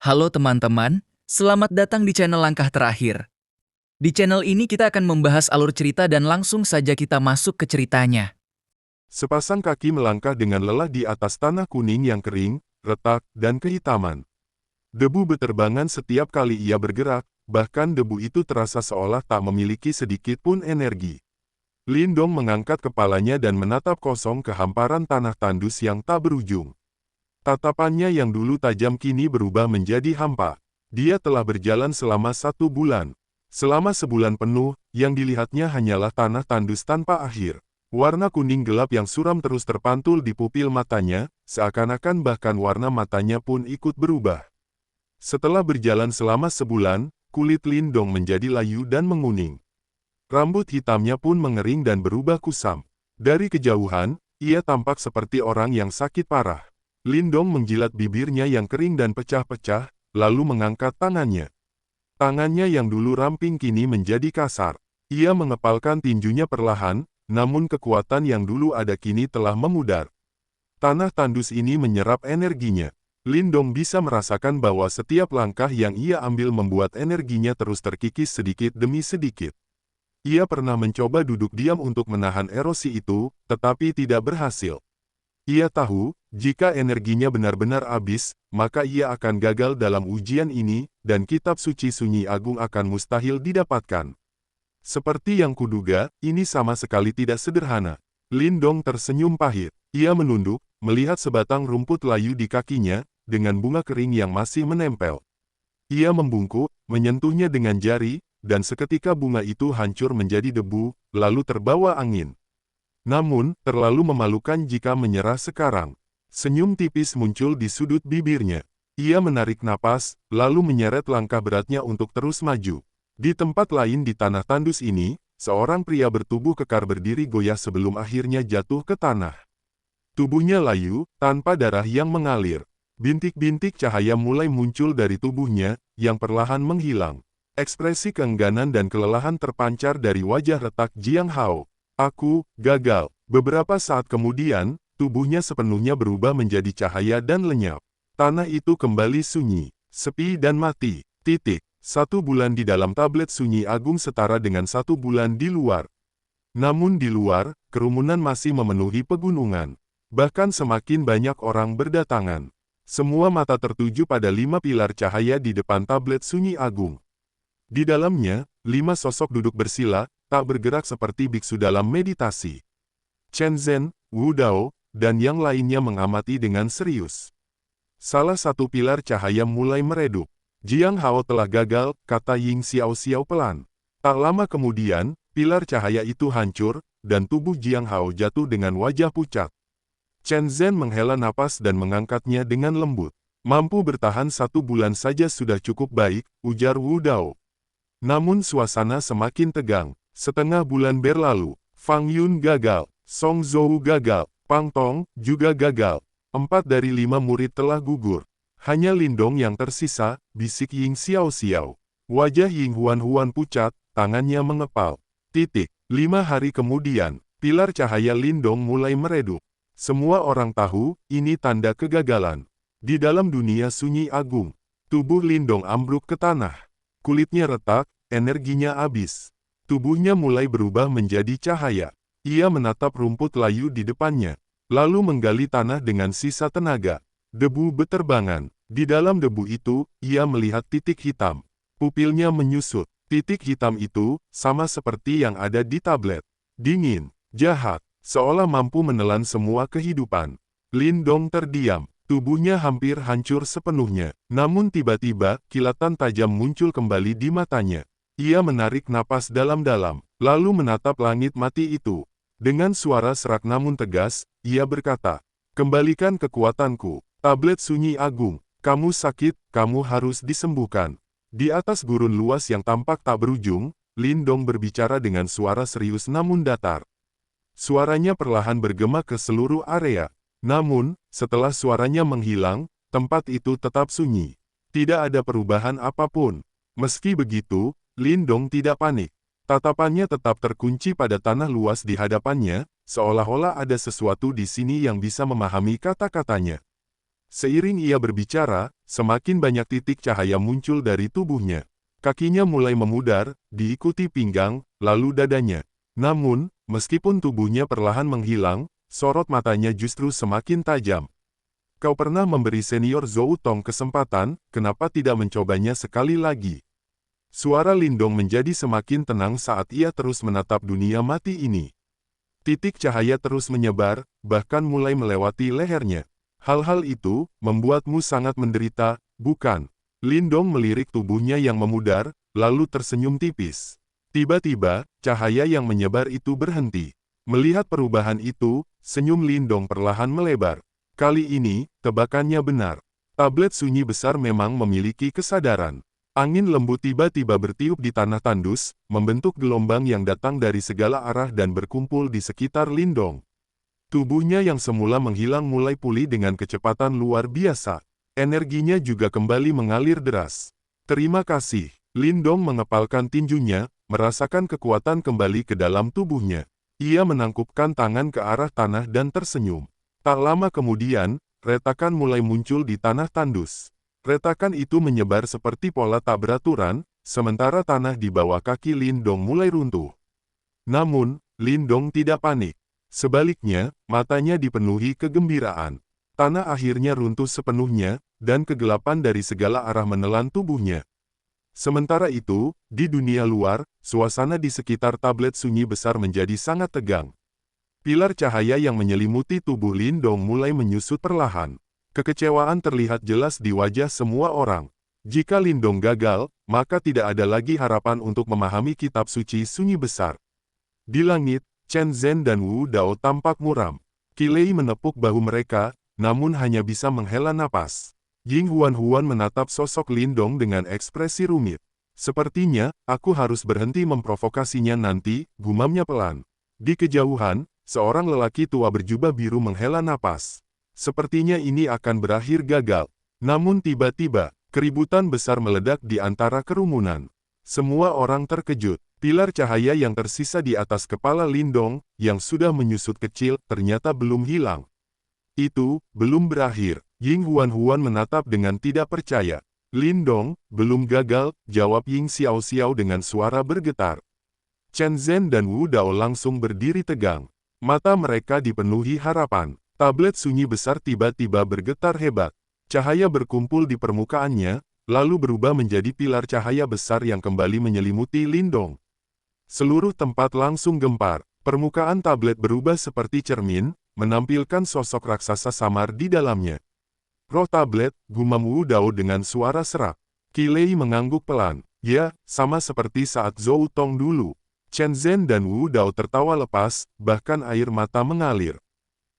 Halo teman-teman, selamat datang di channel Langkah Terakhir. Di channel ini kita akan membahas alur cerita dan langsung saja kita masuk ke ceritanya. Sepasang kaki melangkah dengan lelah di atas tanah kuning yang kering, retak, dan kehitaman. Debu beterbangan setiap kali ia bergerak, bahkan debu itu terasa seolah tak memiliki sedikit pun energi. Lindong mengangkat kepalanya dan menatap kosong ke hamparan tanah tandus yang tak berujung. Tatapannya yang dulu tajam kini berubah menjadi hampa. Dia telah berjalan selama 1 bulan. Selama sebulan penuh, yang dilihatnya hanyalah tanah tandus tanpa akhir. Warna kuning gelap yang suram terus terpantul di pupil matanya, seakan-akan bahkan warna matanya pun ikut berubah. Setelah berjalan selama sebulan, kulit Lindong menjadi layu dan menguning. Rambut hitamnya pun mengering dan berubah kusam. Dari kejauhan, ia tampak seperti orang yang sakit parah. Lindong menjilat bibirnya yang kering dan pecah-pecah, lalu mengangkat tangannya. Tangannya yang dulu ramping kini menjadi kasar. Ia mengepalkan tinjunya perlahan, namun kekuatan yang dulu ada kini telah memudar. Tanah tandus ini menyerap energinya. Lindong bisa merasakan bahwa setiap langkah yang ia ambil membuat energinya terus terkikis sedikit demi sedikit. Ia pernah mencoba duduk diam untuk menahan erosi itu, tetapi tidak berhasil. Ia tahu, jika energinya benar-benar habis, maka ia akan gagal dalam ujian ini, dan kitab suci sunyi agung akan mustahil didapatkan. Seperti yang kuduga, ini sama sekali tidak sederhana. Lindong tersenyum pahit. Ia menunduk, melihat sebatang rumput layu di kakinya, dengan bunga kering yang masih menempel. Ia membungkuk, menyentuhnya dengan jari, dan seketika bunga itu hancur menjadi debu, lalu terbawa angin. Namun, terlalu memalukan jika menyerah sekarang. Senyum tipis muncul di sudut bibirnya. Ia menarik napas, lalu menyeret langkah beratnya untuk terus maju. Di tempat lain di tanah tandus ini, seorang pria bertubuh kekar berdiri goyah sebelum akhirnya jatuh ke tanah. Tubuhnya layu, tanpa darah yang mengalir. Bintik-bintik cahaya mulai muncul dari tubuhnya, yang perlahan menghilang. Ekspresi keengganan dan kelelahan terpancar dari wajah retak Jiang Hao. Aku gagal. Beberapa saat kemudian, tubuhnya sepenuhnya berubah menjadi cahaya dan lenyap. Tanah itu kembali sunyi, sepi dan mati. 1 bulan di dalam tablet sunyi agung setara dengan 1 bulan di luar. Namun di luar, kerumunan masih memenuhi pegunungan. Bahkan semakin banyak orang berdatangan. Semua mata tertuju pada 5 pilar cahaya di depan tablet sunyi agung. Di dalamnya, 5 sosok duduk bersila, tak bergerak seperti biksu dalam meditasi. Chen Zhen, Wu Dao, dan yang lainnya mengamati dengan serius. Salah satu pilar cahaya mulai meredup. Jiang Hao telah gagal, kata Ying Xiao Xiao pelan. Tak lama kemudian, pilar cahaya itu hancur, dan tubuh Jiang Hao jatuh dengan wajah pucat. Chen Zhen menghela napas dan mengangkatnya dengan lembut. Mampu bertahan 1 bulan saja sudah cukup baik, ujar Wu Dao. Namun suasana semakin tegang. Setengah bulan berlalu, Fang Yun gagal, Song Zhou gagal, Pang Tong juga gagal. 4 dari 5 murid telah gugur. Hanya Lindong yang tersisa, bisik Ying Xiao Xiao. Wajah Ying Huan Huan pucat, tangannya mengepal. 5 hari kemudian, pilar cahaya Lindong mulai meredup. Semua orang tahu, ini tanda kegagalan. Di dalam dunia sunyi agung, tubuh Lindong ambruk ke tanah. Kulitnya retak, energinya habis. Tubuhnya mulai berubah menjadi cahaya. Ia menatap rumput layu di depannya, lalu menggali tanah dengan sisa tenaga. Debu beterbangan. Di dalam debu itu, ia melihat titik hitam. Pupilnya menyusut. Titik hitam itu, sama seperti yang ada di tablet. Dingin, jahat, seolah mampu menelan semua kehidupan. Lindong terdiam. Tubuhnya hampir hancur sepenuhnya. Namun tiba-tiba, kilatan tajam muncul kembali di matanya. Ia menarik napas dalam-dalam, lalu menatap langit mati itu. Dengan suara serak namun tegas, ia berkata, "Kembalikan kekuatanku, tablet sunyi agung. Kamu sakit, kamu harus disembuhkan." Di atas gurun luas yang tampak tak berujung, Lindong berbicara dengan suara serius namun datar. Suaranya perlahan bergema ke seluruh area. Namun, setelah suaranya menghilang, tempat itu tetap sunyi. Tidak ada perubahan apapun. Meski begitu, Lindong tidak panik. Tatapannya tetap terkunci pada tanah luas di hadapannya, seolah-olah ada sesuatu di sini yang bisa memahami kata-katanya. Seiring ia berbicara, semakin banyak titik cahaya muncul dari tubuhnya. Kakinya mulai memudar, diikuti pinggang, lalu dadanya. Namun, meskipun tubuhnya perlahan menghilang, sorot matanya justru semakin tajam. Kau pernah memberi senior Zhou Tong kesempatan, kenapa tidak mencobanya sekali lagi? Suara Lindong menjadi semakin tenang saat ia terus menatap dunia mati ini. Titik cahaya terus menyebar, bahkan mulai melewati lehernya. Hal-hal itu, membuatmu sangat menderita, bukan? Lindong melirik tubuhnya yang memudar, lalu tersenyum tipis. Tiba-tiba, cahaya yang menyebar itu berhenti. Melihat perubahan itu, senyum Lindong perlahan melebar. Kali ini, tebakannya benar. Tablet sunyi besar memang memiliki kesadaran. Angin lembut tiba-tiba bertiup di tanah tandus, membentuk gelombang yang datang dari segala arah dan berkumpul di sekitar Lindong. Tubuhnya yang semula menghilang mulai pulih dengan kecepatan luar biasa. Energinya juga kembali mengalir deras. Terima kasih. Lindong mengepalkan tinjunya, merasakan kekuatan kembali ke dalam tubuhnya. Ia menangkupkan tangan ke arah tanah dan tersenyum. Tak lama kemudian, retakan mulai muncul di tanah tandus. Retakan itu menyebar seperti pola tak beraturan, sementara tanah di bawah kaki Lindong mulai runtuh. Namun, Lindong tidak panik. Sebaliknya, matanya dipenuhi kegembiraan. Tanah akhirnya runtuh sepenuhnya, dan kegelapan dari segala arah menelan tubuhnya. Sementara itu, di dunia luar, suasana di sekitar tablet sunyi besar menjadi sangat tegang. Pilar cahaya yang menyelimuti tubuh Lindong mulai menyusut perlahan. Kekecewaan terlihat jelas di wajah semua orang. Jika Lindong gagal, maka tidak ada lagi harapan untuk memahami kitab suci sunyi besar. Di langit, Chen Zhen dan Wu Dao tampak muram. Qilei menepuk bahu mereka, namun hanya bisa menghela napas. Ying Huan menatap sosok Lindong dengan ekspresi rumit. Sepertinya, aku harus berhenti memprovokasinya nanti, gumamnya pelan. Di kejauhan, seorang lelaki tua berjubah biru menghela napas. Sepertinya ini akan berakhir gagal. Namun tiba-tiba, keributan besar meledak di antara kerumunan. Semua orang terkejut. Pilar cahaya yang tersisa di atas kepala Lindong, yang sudah menyusut kecil, ternyata belum hilang. Itu, belum berakhir. Ying Huan menatap dengan tidak percaya. Lindong, belum gagal, jawab Ying Xiao dengan suara bergetar. Chen Zhen dan Wu Dao langsung berdiri tegang. Mata mereka dipenuhi harapan. Tablet sunyi besar tiba-tiba bergetar hebat. Cahaya berkumpul di permukaannya, lalu berubah menjadi pilar cahaya besar yang kembali menyelimuti Lindong. Seluruh tempat langsung gempar. Permukaan tablet berubah seperti cermin, menampilkan sosok raksasa samar di dalamnya. Roh tablet, gumam Wu Dao dengan suara serak. Qilei mengangguk pelan. Ya, sama seperti saat Zhou Tong dulu. Chen Zhen dan Wu Dao tertawa lepas, bahkan air mata mengalir.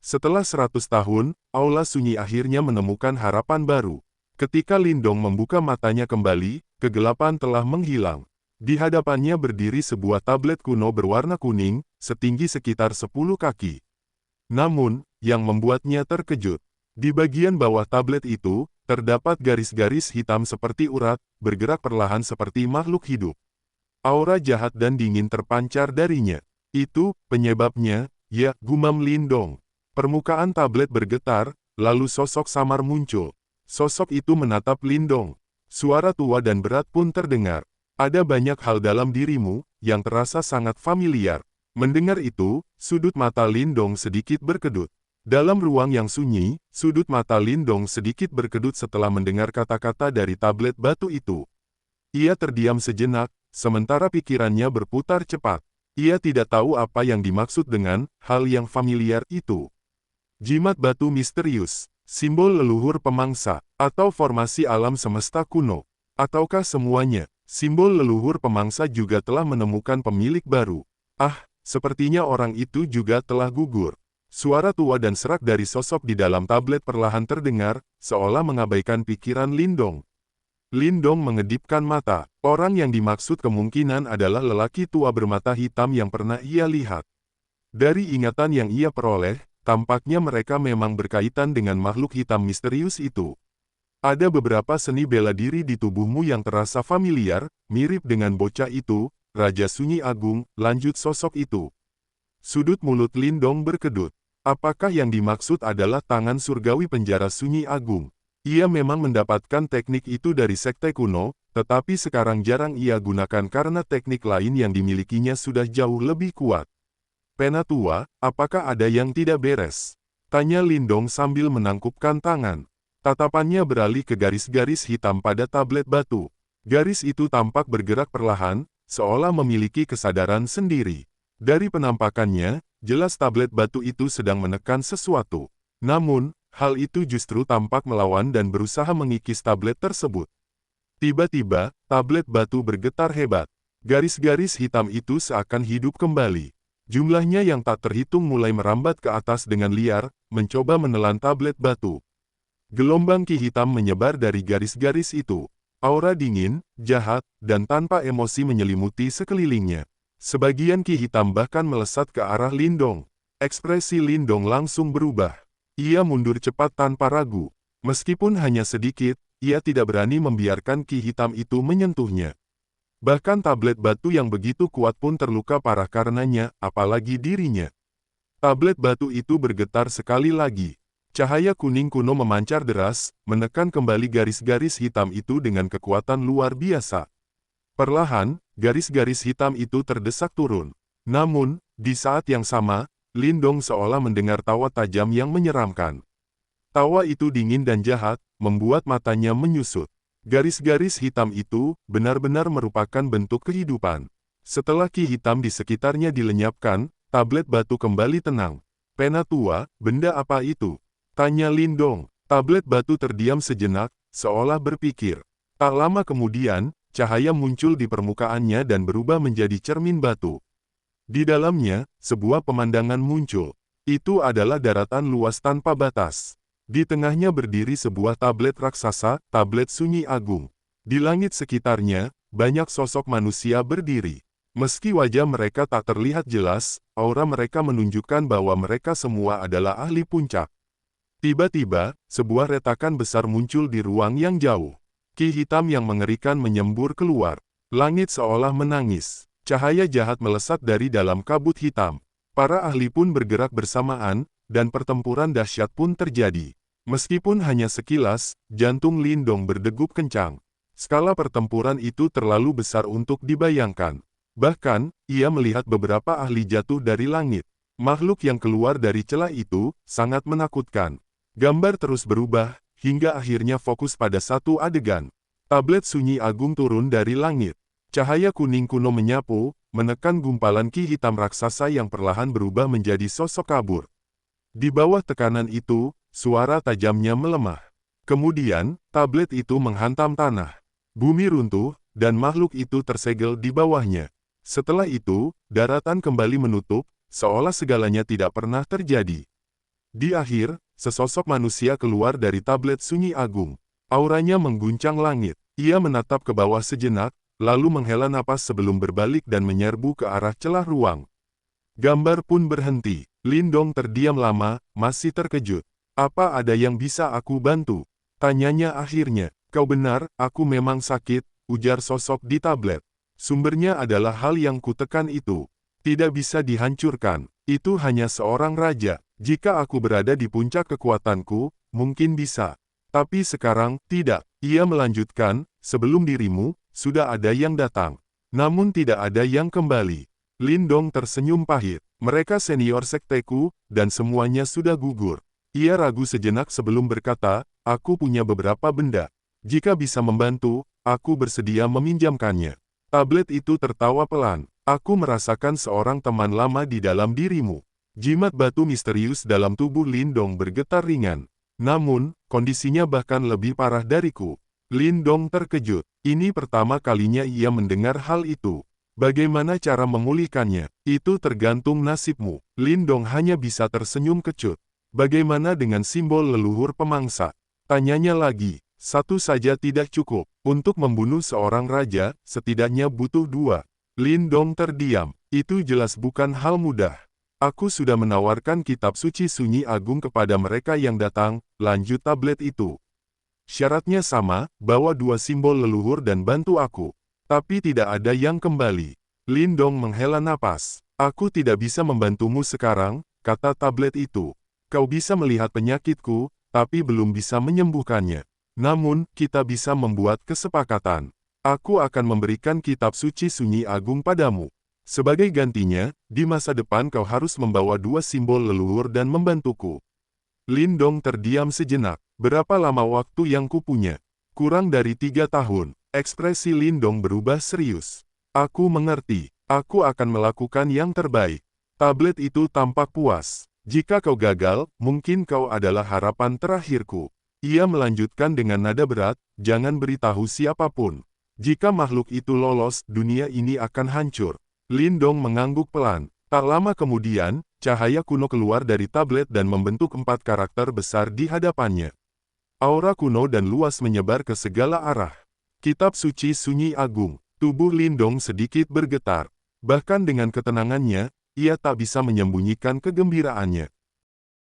Setelah 100 tahun, aula sunyi akhirnya menemukan harapan baru. Ketika Lindong membuka matanya kembali, kegelapan telah menghilang. Di hadapannya berdiri sebuah tablet kuno berwarna kuning, setinggi sekitar 10 kaki. Namun, yang membuatnya terkejut, di bagian bawah tablet itu, terdapat garis-garis hitam seperti urat, bergerak perlahan seperti makhluk hidup. Aura jahat dan dingin terpancar darinya. Itu, penyebabnya, ya, gumam Lindong. Permukaan tablet bergetar, lalu sosok samar muncul. Sosok itu menatap Lindong. Suara tua dan berat pun terdengar. Ada banyak hal dalam dirimu, yang terasa sangat familiar. Mendengar itu, sudut mata Lindong sedikit berkedut. Dalam ruang yang sunyi, sudut mata Lindong sedikit berkedut setelah mendengar kata-kata dari tablet batu itu. Ia terdiam sejenak, sementara pikirannya berputar cepat. Ia tidak tahu apa yang dimaksud dengan hal yang familiar itu. Jimat batu misterius, simbol leluhur pemangsa, atau formasi alam semesta kuno. Ataukah semuanya, simbol leluhur pemangsa juga telah menemukan pemilik baru. Ah, sepertinya orang itu juga telah gugur. Suara tua dan serak dari sosok di dalam tablet perlahan terdengar, seolah mengabaikan pikiran Lindong. Lindong mengedipkan mata. Orang yang dimaksud kemungkinan adalah lelaki tua bermata hitam yang pernah ia lihat. Dari ingatan yang ia peroleh, tampaknya mereka memang berkaitan dengan makhluk hitam misterius itu. Ada beberapa seni bela diri di tubuhmu yang terasa familiar, mirip dengan bocah itu, Raja Sunyi Agung, lanjut sosok itu. Sudut mulut Lindong berkedut. Apakah yang dimaksud adalah tangan surgawi penjara sunyi agung? Ia memang mendapatkan teknik itu dari sekte kuno, tetapi sekarang jarang ia gunakan karena teknik lain yang dimilikinya sudah jauh lebih kuat. Penatua, apakah ada yang tidak beres? Tanya Lindong sambil menangkupkan tangan. Tatapannya beralih ke garis-garis hitam pada tablet batu. Garis itu tampak bergerak perlahan, seolah memiliki kesadaran sendiri. Dari penampakannya, jelas tablet batu itu sedang menekan sesuatu. Namun, hal itu justru tampak melawan dan berusaha mengikis tablet tersebut. Tiba-tiba, tablet batu bergetar hebat. Garis-garis hitam itu seakan hidup kembali. Jumlahnya yang tak terhitung mulai merambat ke atas dengan liar, mencoba menelan tablet batu. Gelombang ki hitam menyebar dari garis-garis itu. Aura dingin, jahat, dan tanpa emosi menyelimuti sekelilingnya. Sebagian ki hitam bahkan melesat ke arah Lindong. Ekspresi Lindong langsung berubah. Ia mundur cepat tanpa ragu. Meskipun hanya sedikit, ia tidak berani membiarkan ki hitam itu menyentuhnya. Bahkan tablet batu yang begitu kuat pun terluka parah karenanya, apalagi dirinya. Tablet batu itu bergetar sekali lagi. Cahaya kuning kuno memancar deras, menekan kembali garis-garis hitam itu dengan kekuatan luar biasa. Perlahan, garis-garis hitam itu terdesak turun. Namun, di saat yang sama, Lindong seolah mendengar tawa tajam yang menyeramkan. Tawa itu dingin dan jahat, membuat matanya menyusut. Garis-garis hitam itu benar-benar merupakan bentuk kehidupan. Setelah ki hitam di sekitarnya dilenyapkan, tablet batu kembali tenang. Penatua, benda apa itu? Tanya Lindong. Tablet batu terdiam sejenak, seolah berpikir. Tak lama kemudian, cahaya muncul di permukaannya dan berubah menjadi cermin batu. Di dalamnya, sebuah pemandangan muncul. Itu adalah daratan luas tanpa batas. Di tengahnya berdiri sebuah tablet raksasa, tablet sunyi agung. Di langit sekitarnya, banyak sosok manusia berdiri. Meski wajah mereka tak terlihat jelas, aura mereka menunjukkan bahwa mereka semua adalah ahli puncak. Tiba-tiba, sebuah retakan besar muncul di ruang yang jauh. Ki hitam yang mengerikan menyembur keluar. Langit seolah menangis. Cahaya jahat melesat dari dalam kabut hitam. Para ahli pun bergerak bersamaan, dan pertempuran dahsyat pun terjadi. Meskipun hanya sekilas, jantung Lindong berdegup kencang. Skala pertempuran itu terlalu besar untuk dibayangkan. Bahkan, ia melihat beberapa ahli jatuh dari langit. Makhluk yang keluar dari celah itu sangat menakutkan. Gambar terus berubah, hingga akhirnya fokus pada satu adegan. Tablet sunyi agung turun dari langit. Cahaya kuning kuno menyapu, menekan gumpalan ki hitam raksasa yang perlahan berubah menjadi sosok kabur. Di bawah tekanan itu, suara tajamnya melemah. Kemudian, tablet itu menghantam tanah. Bumi runtuh, dan makhluk itu tersegel di bawahnya. Setelah itu, daratan kembali menutup, seolah segalanya tidak pernah terjadi. Di akhir, sesosok manusia keluar dari tablet sunyi agung. Auranya mengguncang langit. Ia menatap ke bawah sejenak, lalu menghela napas sebelum berbalik dan menyerbu ke arah celah ruang. Gambar pun berhenti. Lindong terdiam lama, masih terkejut. Apa ada yang bisa aku bantu? Tanyanya akhirnya. Kau benar, aku memang sakit, ujar sosok di tablet. Sumbernya adalah hal yang kutekan itu. Tidak bisa dihancurkan. Itu hanya seorang raja. Jika aku berada di puncak kekuatanku, mungkin bisa. Tapi sekarang, tidak. Ia melanjutkan, sebelum dirimu, sudah ada yang datang. Namun tidak ada yang kembali. Lindong tersenyum pahit. Mereka senior sekteku, dan semuanya sudah gugur. Ia ragu sejenak sebelum berkata, aku punya beberapa benda. Jika bisa membantu, aku bersedia meminjamkannya. Tablet itu tertawa pelan. Aku merasakan seorang teman lama di dalam dirimu. Jimat batu misterius dalam tubuh Lindong bergetar ringan. Namun, kondisinya bahkan lebih parah dariku. Lindong terkejut. Ini pertama kalinya ia mendengar hal itu. Bagaimana cara memulihkannya? Itu tergantung nasibmu. Lindong hanya bisa tersenyum kecut. Bagaimana dengan simbol leluhur pemangsa? Tanyanya lagi. Satu saja tidak cukup. Untuk membunuh seorang raja, setidaknya butuh dua. Lindong terdiam. Itu jelas bukan hal mudah. Aku sudah menawarkan kitab suci sunyi agung kepada mereka yang datang, lanjut tablet itu. Syaratnya sama, bawa dua simbol leluhur dan bantu aku. Tapi tidak ada yang kembali. Lindong menghela napas. Aku tidak bisa membantumu sekarang, kata tablet itu. Kau bisa melihat penyakitku, tapi belum bisa menyembuhkannya. Namun, kita bisa membuat kesepakatan. Aku akan memberikan kitab suci sunyi agung padamu. Sebagai gantinya, di masa depan kau harus membawa 2 simbol leluhur dan membantuku. Lindong terdiam sejenak. Berapa lama waktu yang kupunya? Kurang dari 3 tahun. Ekspresi Lindong berubah serius. Aku mengerti. Aku akan melakukan yang terbaik. Tablet itu tampak puas. Jika kau gagal, mungkin kau adalah harapan terakhirku. Ia melanjutkan dengan nada berat, jangan beritahu siapapun. Jika makhluk itu lolos, dunia ini akan hancur. Lindong mengangguk pelan. Tak lama kemudian, cahaya kuno keluar dari tablet dan membentuk 4 karakter besar di hadapannya. Aura kuno dan luas menyebar ke segala arah. Kitab suci sunyi agung. Tubuh Lindong sedikit bergetar. Bahkan dengan ketenangannya, ia tak bisa menyembunyikan kegembiraannya.